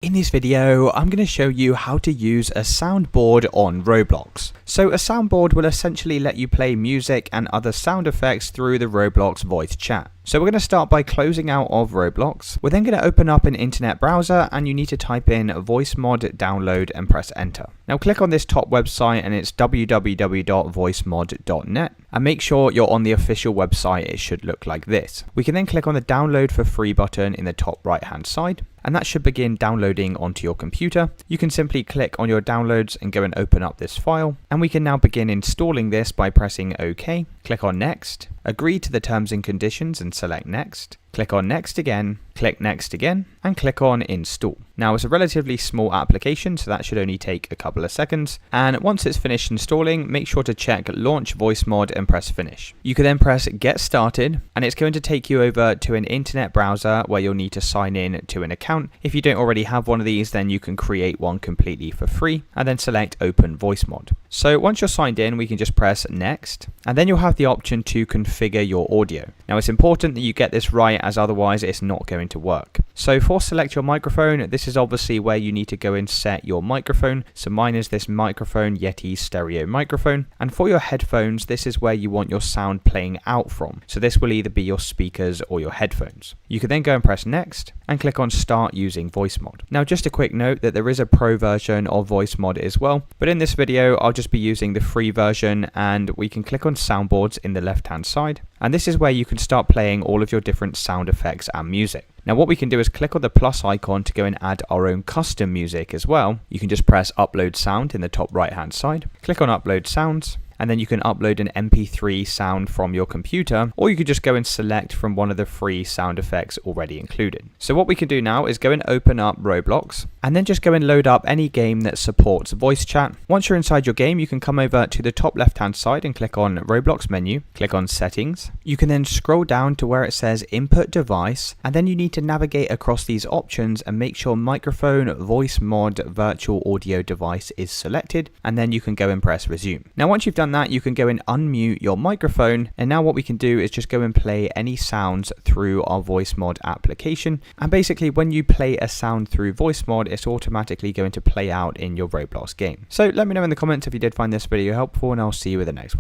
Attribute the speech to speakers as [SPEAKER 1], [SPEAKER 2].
[SPEAKER 1] In this video, I'm going to show you how to use a soundboard on Roblox. So a soundboard will essentially let you play music and other sound effects through the Roblox Voice Chat. So we're going to start by closing out of Roblox. We're then going to open up an internet browser and you need to type in Voicemod, download and press enter. Now click on this top website and it's www.voicemod.net and make sure you're on the official website. It should look like this. We can then click on the download for free button in the top right hand side and that should begin downloading onto your computer. You can simply click on your downloads and go and open up this file and we can now begin installing this by pressing OK. Click on next, agree to the terms and conditions and select next. Click on next again, click next again, and click on install. Now it's a relatively small application, so that should only take a couple of seconds. And once it's finished installing, make sure to check launch Voicemod and press finish. You can then press get started, and it's going to take you over to an internet browser where you'll need to sign in to an account. If you don't already have one of these, then you can create one completely for free, and then select open Voicemod. So once you're signed in, we can just press next, and then you'll have the option to configure your audio. Now it's important that you get this right, as otherwise it's not going to work. So for select your microphone, this is obviously where you need to go and set your microphone. So mine is this microphone Yeti stereo microphone, and for your headphones, this is where you want your sound playing out from. So this will either be your speakers or your headphones. You can then go and press next and click on start using Voicemod. Now just a quick note that there is a pro version of Voicemod as well, but in this video I'll just be using the free version, and we can click on soundboards in the left hand side, and this is where you can start playing all of your different sound effects and music. Now what we can do is click on the plus icon to go and add our own custom music as well. You can just press upload sound in the top right hand side, click on upload sounds, and then you can upload an MP3 sound from your computer, or you could just go and select from one of the free sound effects already included. So what we can do now is go and open up Roblox, and then just go and load up any game that supports voice chat. Once you're inside your game, you can come over to the top left hand side and click on Roblox menu, click on settings. You can then scroll down to where it says input device, and then you need to navigate across these options and make sure microphone, Voicemod, virtual audio device is selected, and then you can go and press resume. Now once you've done that, you can go and unmute your microphone, and now what we can do is just go and play any sounds through our Voicemod application, and basically when you play a sound through Voicemod, it's automatically going to play out in your Roblox game. So let me know in the comments if you did find this video helpful, and I'll see you with the next one.